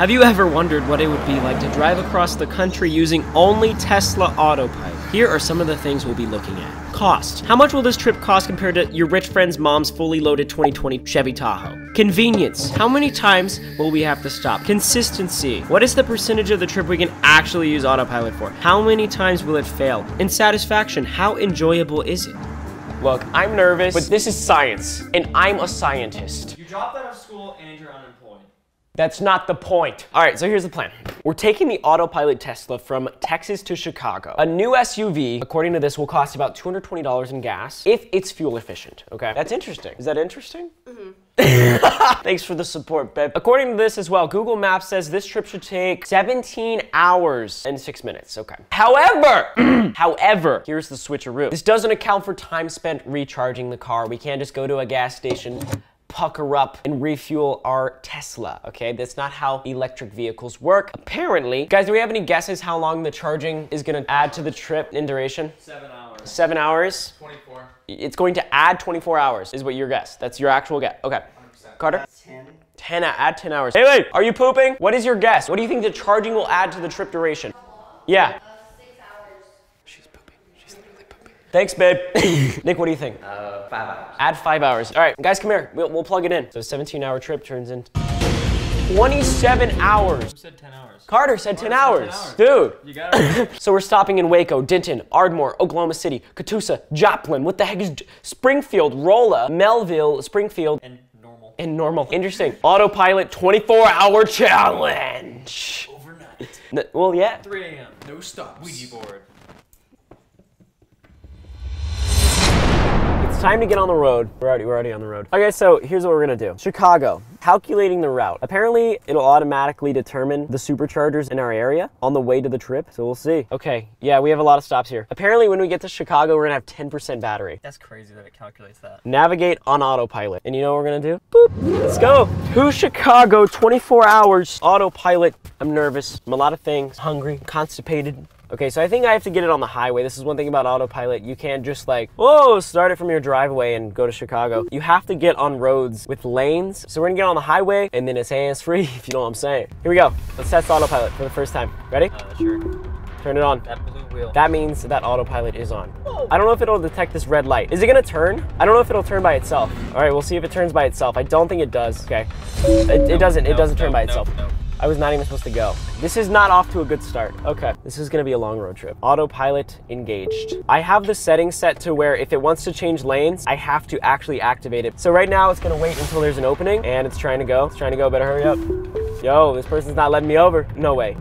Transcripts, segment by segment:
Have you ever wondered what it would be like to drive across the country using only Tesla Autopilot? Here are some of the things we'll be looking at. Cost. How much will this trip cost compared to your rich friend's mom's fully loaded 2020 Chevy Tahoe? Convenience. How many times will we have to stop? Consistency. What is the percentage of the trip we can actually use Autopilot for? How many times will it fail? And satisfaction. How enjoyable is it? Look, I'm nervous, but this is science, and I'm a scientist. You dropped out of school and you're unemployed. That's not the point. All right, so here's the plan. We're taking the Autopilot Tesla from Texas to Chicago. A new SUV, according to this, will cost about $220 in gas if it's fuel efficient, okay? That's interesting. Is that interesting? Mm-hmm. Thanks for the support, babe. According to this as well, Google Maps says this trip should take 17 hours and 6 minutes, okay. However, here's the switcheroo. This doesn't account for time spent recharging the car. We can't just go to a gas station, pucker up, and refuel our Tesla, okay? That's not how electric vehicles work. Apparently, guys, do we have any guesses how long the charging is gonna add to the trip in duration? 7 hours. 7 hours? 24. It's going to add 24 hours, is what your guess. That's your actual guess. Okay. 100%. Carter? 10. Add 10 hours. Hey, wait, are you pooping? What is your guess? What do you think the charging will add to the trip duration? Yeah. 6 hours. She's pooping. She's literally pooping. Thanks, babe. Nick, what do you think? 5 hours. Add 5 hours. All right, guys, come here. We'll plug it in. So a 17-hour trip turns into 27 hours. Who said 10 hours? Carter said 10 hours. Dude. You got it. So we're stopping in Waco, Denton, Ardmore, Oklahoma City, Catoosa, Joplin. What the heck is Springfield, Rolla, Melville, Springfield, and normal. Interesting. Autopilot 24-hour challenge. Overnight. Well, yeah. 3 a.m. No stop. Ouija board. It's time to get on the road. We're already on the road. Okay, so here's what we're gonna do. Chicago, calculating the route. Apparently, it'll automatically determine the superchargers in our area on the way to the trip, so we'll see. Okay, yeah, we have a lot of stops here. Apparently, when we get to Chicago, we're gonna have 10% battery. That's crazy that it calculates that. Navigate on autopilot. And you know what we're gonna do? Boop. Let's go. To Chicago, 24 hours, autopilot. I'm nervous. I'm a lot of things. Hungry, constipated. Okay, so I think I have to get it on the highway. This is one thing about autopilot. You can't just like, whoa, start it from your driveway and go to Chicago. You have to get on roads with lanes. So we're gonna get on the highway and then it's hands-free, if you know what I'm saying. Here we go. Let's test autopilot for the first time. Ready? Sure. Turn it on. That blue wheel. That means that autopilot is on. Whoa. I don't know if it'll detect this red light. Is it gonna turn? I don't know if it'll turn by itself. All right, we'll see if it turns by itself. I don't think it does. Okay. It doesn't turn by itself. I was not even supposed to go. This is not off to a good start. Okay, this is gonna be a long road trip. Autopilot engaged. I have the settings set to where if it wants to change lanes, I have to actually activate it. So right now it's gonna wait until there's an opening and it's trying to go. It's trying to go, better hurry up. Yo, this person's not letting me over. No way.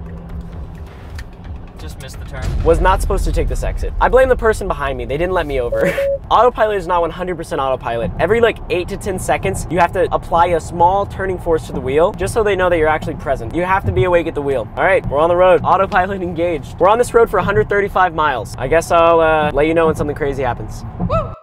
Just missed the turn. Was not supposed to take this exit. I blame the person behind me. They didn't let me over. Autopilot is not 100% autopilot. Every like 8 to 10 seconds, you have to apply a small turning force to the wheel just so they know that you're actually present. You have to be awake at the wheel. All right, we're on the road. Autopilot engaged. We're on this road for 135 miles. I guess I'll let you know when something crazy happens. Woo!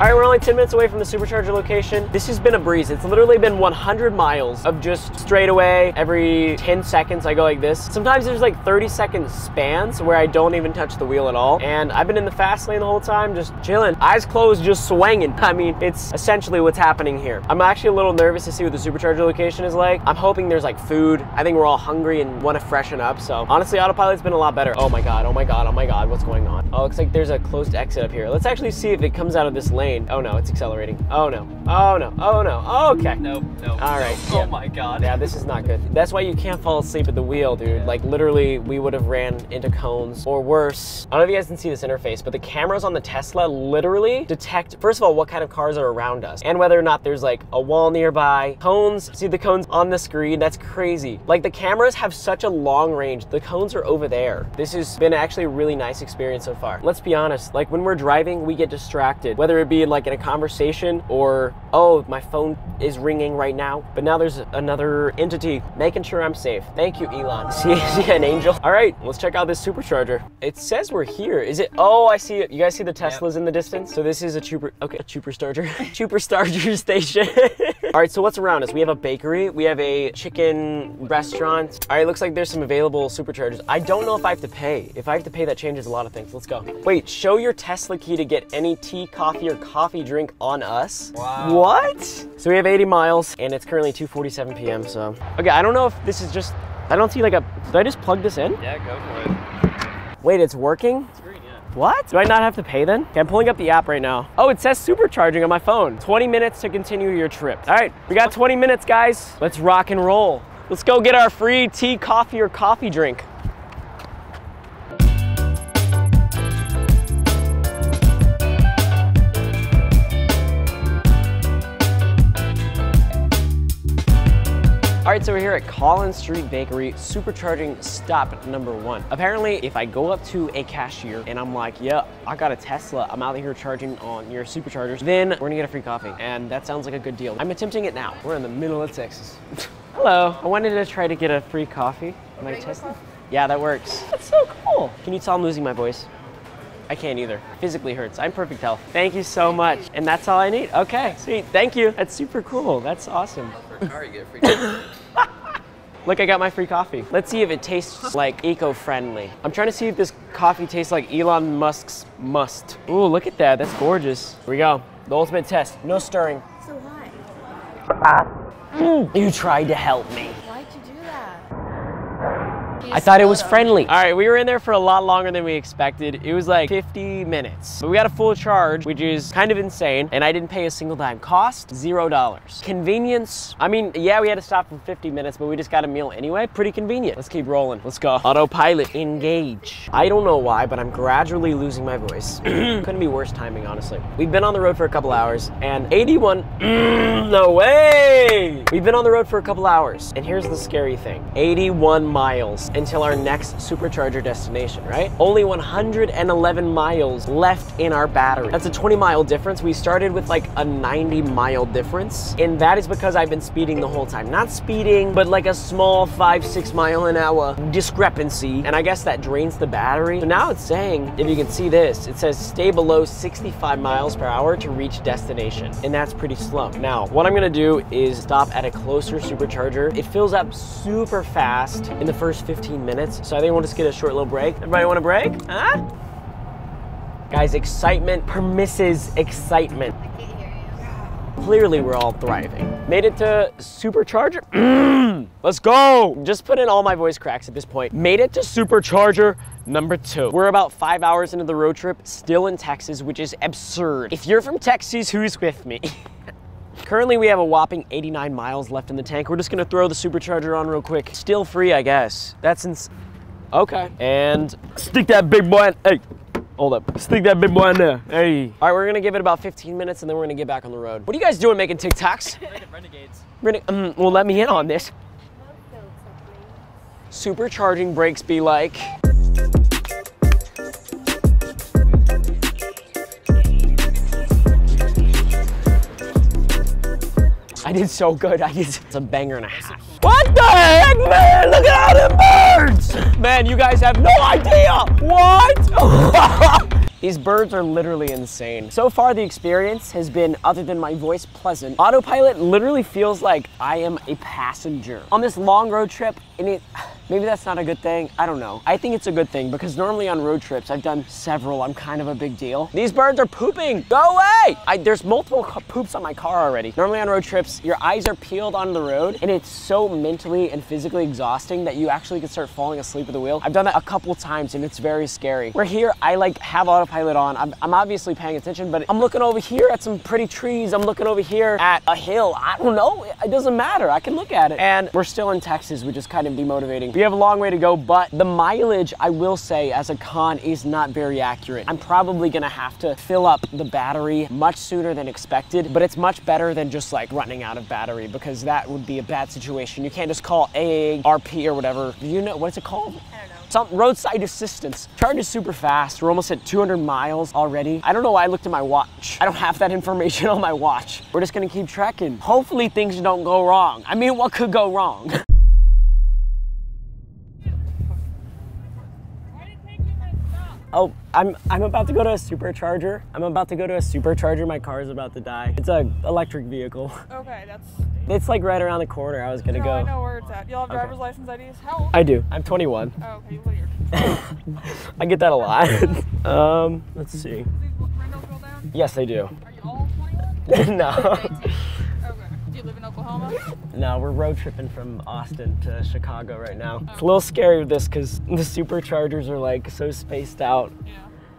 All right, we're only 10 minutes away from the supercharger location. This has been a breeze. It's literally been 100 miles of just straight away. Every 10 seconds, I go like this. Sometimes there's like 30-second spans where I don't even touch the wheel at all. And I've been in the fast lane the whole time, just chilling. Eyes closed, just swinging. I mean, it's essentially what's happening here. I'm actually a little nervous to see what the supercharger location is like. I'm hoping there's like food. I think we're all hungry and want to freshen up. So honestly, autopilot's been a lot better. Oh my God, oh my God, oh my God, what's going on? Oh, looks like there's a closed exit up here. Let's actually see if it comes out of this lane. Oh no, it's accelerating. Oh no, oh no, oh no, oh, okay. Nope, nope. All right. Nope. Yeah. Oh my God. Yeah, this is not good. That's why you can't fall asleep at the wheel, dude. Yeah. Like literally, we would have ran into cones or worse. I don't know if you guys can see this interface, but the cameras on the Tesla literally detect, first of all, what kind of cars are around us and whether or not there's like a wall nearby. Cones, see the cones on the screen? That's crazy. Like the cameras have such a long range. The cones are over there. This has been actually a really nice experience so far. Let's be honest, like when we're driving, we get distracted, whether it be like in a conversation or, oh, my phone is ringing right now. But now there's another entity making sure I'm safe. Thank you, Elon. See an angel? All right, let's check out this supercharger. It says we're here. Is it? Oh, I see it. You guys see the Teslas in the distance? So this is a supercharger. Okay, a supercharger. Supercharger station. All right, so what's around us? We have a bakery, we have a chicken restaurant. All right, looks like there's some available superchargers. I don't know if I have to pay. If I have to pay, that changes a lot of things. Let's go. Wait, show your Tesla key to get any tea, coffee, or coffee drink on us. Wow. What? So we have 80 miles, and it's currently 2:47 p.m., so. Okay, I don't know if this is just, I don't see like a, did I just plug this in? Yeah, go for it. Wait, it's working? It's green, yeah. What? Do I not have to pay then? Okay, I'm pulling up the app right now. Oh, it says supercharging on my phone. 20 minutes to continue your trip. All right, we got 20 minutes, guys. Let's rock and roll. Let's go get our free tea, coffee, or coffee drink. All right, so we're here at Collins Street Bakery, supercharging stop number 1. Apparently, if I go up to a cashier and I'm like, yeah, I got a Tesla, I'm out here charging on your superchargers, then we're gonna get a free coffee. And that sounds like a good deal. I'm attempting it now. We're in the middle of Texas. Hello, I wanted to try to get a free coffee on my Tesla. Yeah, that works. That's so cool. Can you tell I'm losing my voice? I can't either. Physically hurts. I'm perfect health. Thank you so much. And that's all I need. Okay, sweet. Thank you. That's super cool. That's awesome. For a car, you get a free coffee. Look, I got my free coffee. Let's see if it tastes like eco-friendly. I'm trying to see if this coffee tastes like Elon Musk's must. Ooh, look at that. That's gorgeous. Here we go. The ultimate test. No stirring. So why? You tried to help me. Why'd you do that? I thought it was friendly. All right, we were in there for a lot longer than we expected. It was like 50 minutes. But we got a full charge, which is kind of insane, and I didn't pay a single dime. Cost, $0. Convenience, I mean, yeah, we had to stop for 50 minutes, but we just got a meal anyway. Pretty convenient. Let's keep rolling. Let's go. Autopilot, engage. I don't know why, but I'm gradually losing my voice. Couldn't be worse timing, honestly. We've been on the road for a couple hours, and 81, no way! We've been on the road for a couple hours, and here's the scary thing. 81 miles until our next supercharger destination, right? Only 111 miles left in our battery. That's a 20-mile difference. We started with like a 90-mile difference, and that is because I've been speeding the whole time. Not speeding, but like a small 5-6 mile an hour discrepancy, and I guess that drains the battery. So now it's saying, if you can see this, it says stay below 65 miles per hour to reach destination, and that's pretty slow. Now, what I'm gonna do is stop at a closer supercharger. It fills up super fast in the first 15 minutes, so I think we'll just get a short little break. Everybody want a break? Huh? Guys, excitement permisses excitement. I can't hear you. Clearly, we're all thriving. Made it to supercharger. Let's go. Just put in all my voice cracks at this point. Made it to supercharger number 2. We're about 5 hours into the road trip, still in Texas, which is absurd. If you're from Texas, who's with me? Currently, we have a whopping 89 miles left in the tank. We're just gonna throw the supercharger on real quick. Still free, I guess. That's okay. And stick that big boy in, hey, hold up. Stick that big boy in there, hey. All right, we're gonna give it about 15 minutes and then we're gonna get back on the road. What are you guys doing making TikToks? Renegades. Well, let me in on this. Supercharging brakes be like. I did so good. It's a banger and a half. What the heck, man? Look at all them birds! Man, you guys have no idea! What? These birds are literally insane. So far, the experience has been, other than my voice, pleasant. Autopilot literally feels like I am a passenger on this long road trip, and maybe that's not a good thing. I don't know. I think it's a good thing because normally on road trips, I've done several. I'm kind of a big deal. These birds are pooping. Go away! There's multiple poops on my car already. Normally on road trips, your eyes are peeled onto the road, and it's so mentally and physically exhausting that you actually can start falling asleep at the wheel. I've done that a couple times, and it's very scary. Where here, I like have autopilot on. I'm obviously paying attention, but I'm looking over here at some pretty trees. I'm looking over here at a hill. I don't know. It doesn't matter. I can look at it. And we're still in Texas, which is kind of demotivating. We have a long way to go, but the mileage, I will say, as a con, is not very accurate. I'm probably gonna have to fill up the battery much sooner than expected, but it's much better than just like running out of battery, because that would be a bad situation. You can't just call AARP or whatever. Do you know, what is it called? I don't know. Some roadside assistance. Charge is super fast. We're almost at 200 miles already. I don't know why I looked at my watch. I don't have that information on my watch. We're just gonna keep trekking. Hopefully things don't go wrong. I mean, what could go wrong? Oh, I'm about to go to a supercharger. My car is about to die. It's a electric vehicle. Okay, that's... It's like right around the corner. I was gonna go. I know where it's at. You'll have driver's license IDs? How old? I do. I'm 21. Oh, okay, you weird. I get that a lot. Let's see. Do these windows go down? Yes, I do. Are you all 21? No. Okay. Do you live in Oklahoma? No, we're road tripping from Austin to Chicago right now. It's a little scary with this because the superchargers are like so spaced out. Yeah.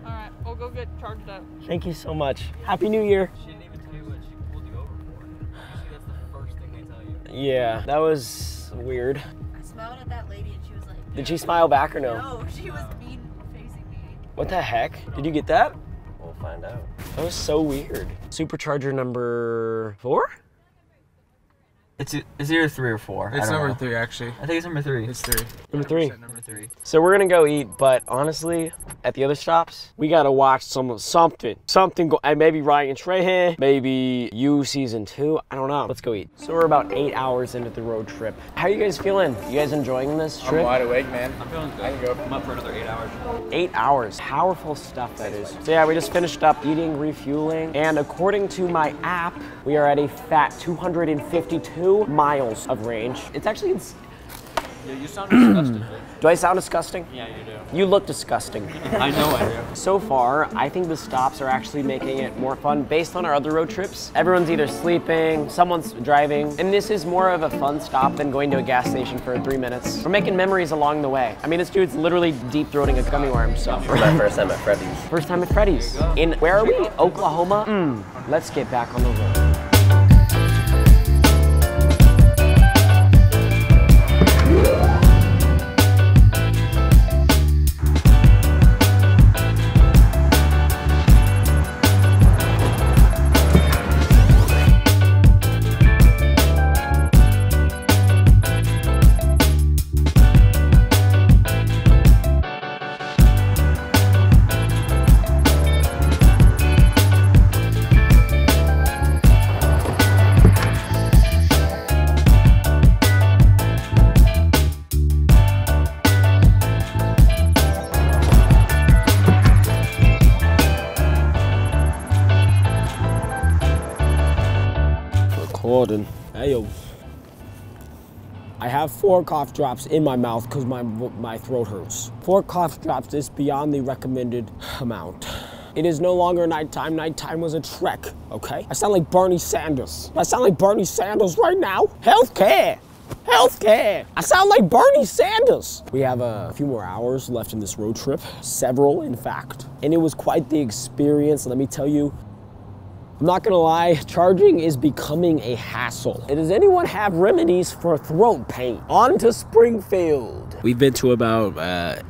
All right, we'll go get charged up. Thank you so much. Happy New Year. She didn't even tell you what she pulled you over for. Usually that's the first thing they tell you. Yeah, that was weird. I smiled at that lady and she was like, Did she smile back or no? no, she was mean facing me. What the heck? Did you get that? We'll find out. That was so weird. Supercharger number 4? It's either 3 or 4. It's number 3, actually. I think it's number 3. It's 3. Number 3. Number 3. So we're gonna go eat, but honestly, at the other stops, we gotta watch something. Maybe Ryan and Trahan, maybe you season 2. I don't know. Let's go eat. So we're about 8 hours into the road trip. How are you guys feeling? You guys enjoying this trip? I'm wide awake, man. I'm feeling good. I can go. I'm up for another 8 hours. 8 hours. Powerful stuff that is. So yeah, we just finished up eating, refueling, and according to my app, we are at a fat 252 miles of range. It's actually Yeah, you sound disgusting. Do I sound disgusting? Yeah, you do. You look disgusting. I know I do. So far, I think the stops are actually making it more fun based on our other road trips. Everyone's either sleeping, someone's driving, and this is more of a fun stop than going to a gas station for 3 minutes. We're making memories along the way. I mean, this dude's literally deep throating a gummy worm, so. My first time at Freddy's. First time at Freddy's. In, where are we? Oklahoma? Let's get back on the road. Hey, I have 4 cough drops in my mouth because my throat hurts. 4 cough drops is beyond the recommended amount. It is no longer nighttime. Nighttime was a trek, okay? I sound like Bernie Sanders. I sound like Bernie Sanders right now. Healthcare. Healthcare. I sound like Bernie Sanders. We have a few more hours left in this road trip. Several, in fact. And it was quite the experience, let me tell you. I'm not gonna lie, charging is becoming a hassle. Does anyone have remedies for throat pain? On to Springfield. We've been to about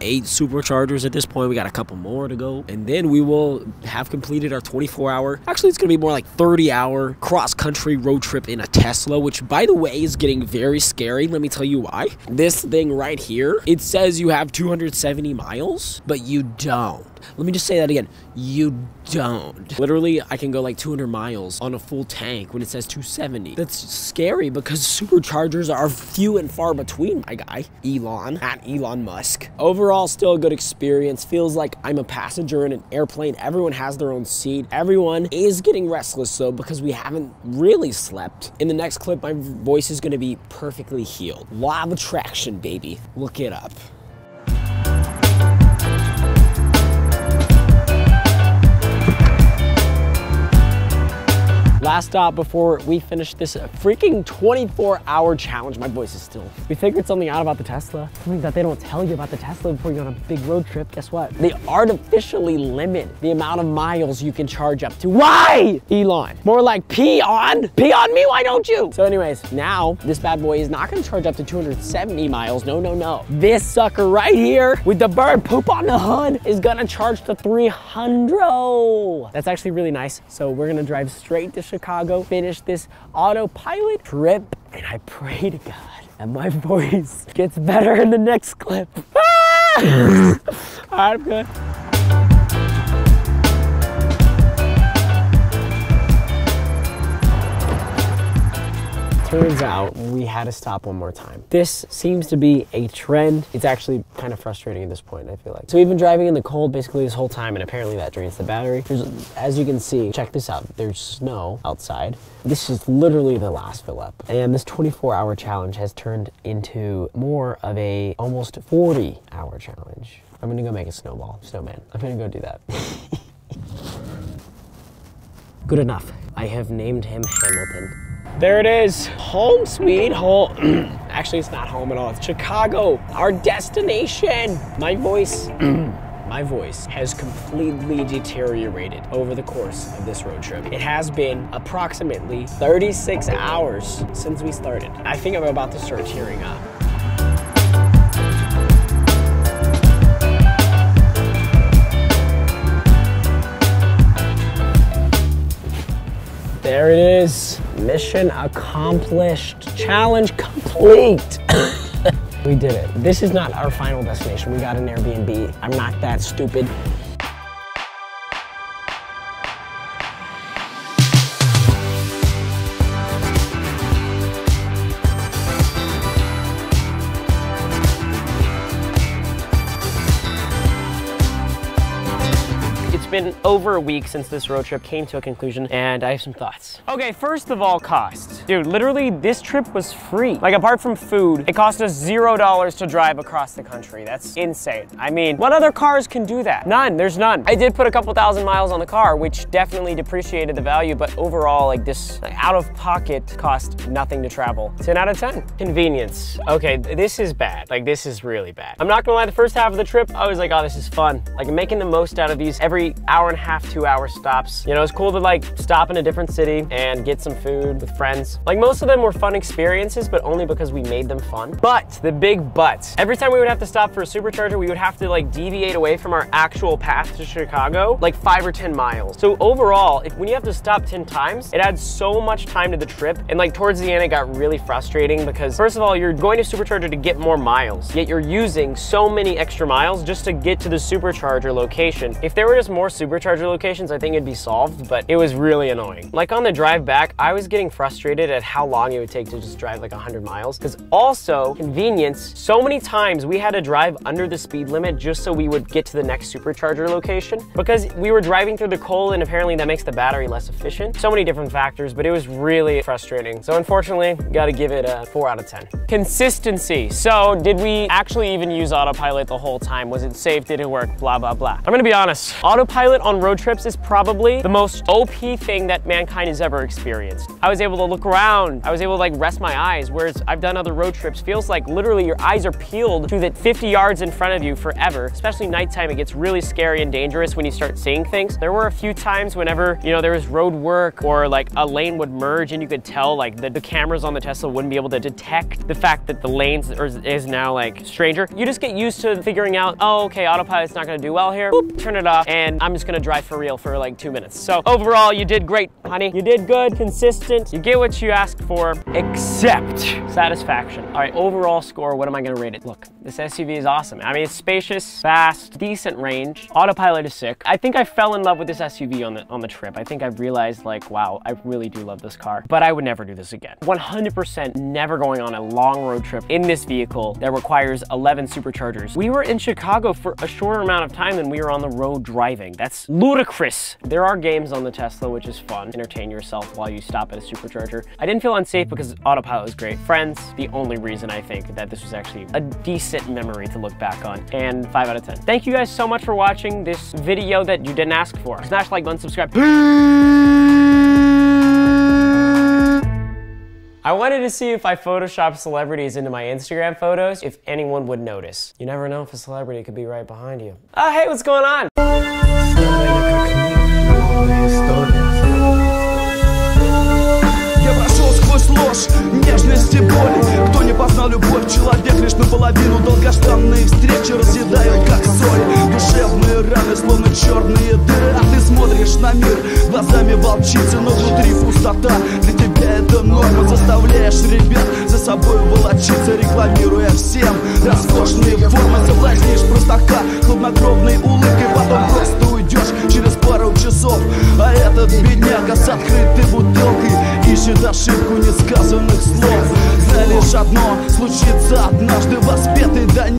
8 superchargers at this point. We got a couple more to go. And then we will have completed our 24-hour, actually it's gonna be more like 30-hour cross-country road trip in a Tesla, which by the way is getting very scary. Let me tell you why. This thing right here, it says you have 270 miles, but you don't. Let me just say that again. You don't. Literally, I can go like 200 miles on a full tank when it says 270. That's scary because superchargers are few and far between, my guy. Elon Musk. Overall, still a good experience. Feels like I'm a passenger in an airplane. Everyone has their own seat. Everyone is getting restless though because we haven't really slept. In the next clip, my voice is gonna be perfectly healed. Law of attraction, baby. Look it up. Last stop before we finish this freaking 24-hour challenge. My voice is still. We figured something out about the Tesla. Something that they don't tell you about the Tesla before you go on a big road trip. Guess what? They artificially limit the amount of miles you can charge up to. Why? Elon. More like pee on me, why don't you? So anyways, now this bad boy is not gonna charge up to 270 miles. No, no, no. This sucker right here with the bird poop on the hood is gonna charge to 300. That's actually really nice. So we're gonna drive straight to Chicago, finish this autopilot trip, and I pray to God that my voice gets better in the next clip. All right, I'm good. Turns out we had to stop one more time. This seems to be a trend. It's actually kind of frustrating at this point, I feel like. So we've been driving in the cold basically this whole time, and apparently that drains the battery. As you can see, check this out. There's snow outside. This is literally the last fill up. And this 24-hour challenge has turned into more of a almost 40-hour challenge. I'm gonna go make a snowman. I'm gonna go do that. Good enough. I have named him Hamilton. There it is, home sweet home. Actually, it's not home at all, it's Chicago, our destination. My voice has completely deteriorated over the course of this road trip. It has been approximately 36 hours since we started. I think I'm about to start tearing up. There it is. Mission accomplished. Challenge complete. We did it. This is not our final destination. We got an Airbnb. I'm not that stupid. It's been over a week since this road trip came to a conclusion, and I have some thoughts. Okay, first of all, cost. Dude, literally, this trip was free. Like, apart from food, it cost us $0 to drive across the country. That's insane. I mean, what other cars can do that? None, there's none. I did put a couple thousand miles on the car, which definitely depreciated the value, but overall, like, this out of pocket cost nothing to travel. 10 out of 10. Convenience. Okay, this is bad. Like, this is really bad. I'm not gonna lie, the first half of the trip, I was like, oh, this is fun. Like, I'm making the most out of these every hour and a half, 2 hour stops. You know, it's cool to like stop in a different city and get some food with friends. Like, most of them were fun experiences, but only because we made them fun. But, the big but, every time we would have to stop for a supercharger, we would have to like deviate away from our actual path to Chicago, like 5 or 10 miles. So overall, when you have to stop 10 times, it adds so much time to the trip. And like towards the end, it got really frustrating because first of all, you're going to supercharger to get more miles, yet you're using so many extra miles just to get to the supercharger location. If there were just more supercharger locations, I think it'd be solved, but it was really annoying. Like on the drive back, I was getting frustrated at how long it would take to just drive like 100 miles. Because also, convenience, so many times we had to drive under the speed limit just so we would get to the next supercharger location because we were driving through the cold and apparently that makes the battery less efficient. So many different factors, but it was really frustrating. So unfortunately, gotta give it a 4 out of 10. Consistency. So did we actually even use Autopilot the whole time? Was it safe? Did it work? Blah, blah, blah. I'm gonna be honest. Autopilot on road trips is probably the most OP thing that mankind has ever experienced. I was able to look around. I was able to like rest my eyes, whereas I've done other road trips. Feels like literally your eyes are peeled to the 50 yards in front of you forever. Especially nighttime, it gets really scary and dangerous when you start seeing things. There were a few times whenever, you know, there was road work or like a lane would merge and you could tell like the cameras on the Tesla wouldn't be able to detect the fact that the lanes is now like stranger. You just get used to figuring out, oh, okay, Autopilot's not gonna do well here. Boop, turn it off, and I'm just gonna drive for real for like 2 minutes. So overall, you did great, honey. You did good, consistent. You get what you asked for, except satisfaction. All right, overall score, what am I gonna rate it? Look, this SUV is awesome. I mean, it's spacious, fast, decent range. Autopilot is sick. I think I fell in love with this SUV on the trip. I think I realized like, wow, I really do love this car, but I would never do this again. 100% never going on a long road trip in this vehicle that requires 11 superchargers. We were in Chicago for a shorter amount of time than we were on the road driving. That's ludicrous. There are games on the Tesla, which is fun. Entertain yourself while you stop at a supercharger. I didn't feel unsafe because Autopilot was great. Friends, the only reason I think that this was actually a decent memory to look back on, and 5 out of 10. Thank you guys so much for watching this video that you didn't ask for. Smash like button, subscribe. I wanted to see if I Photoshop celebrities into my Instagram photos, if anyone would notice. You never know if a celebrity could be right behind you. Oh, hey, what's going on? Ложь, нежность и боль. Кто не познал любовь, человек лишь наполовину. Долгожданные встречи разъедают как соль. Душевные раны, словно черные дыры. А ты смотришь на мир глазами волчицы, но внутри пустота. Для тебя это норма. Заставляешь ребят за собой волочиться, рекламируя всем роскошные формы. Соблазнишь простака хладнокровной улыбкой, потом просто уйдешь через пару часов. А этот бедняга с открытой бутылкой и ищет ошибку несказанных слов. Знай лишь одно, случится однажды воспетый до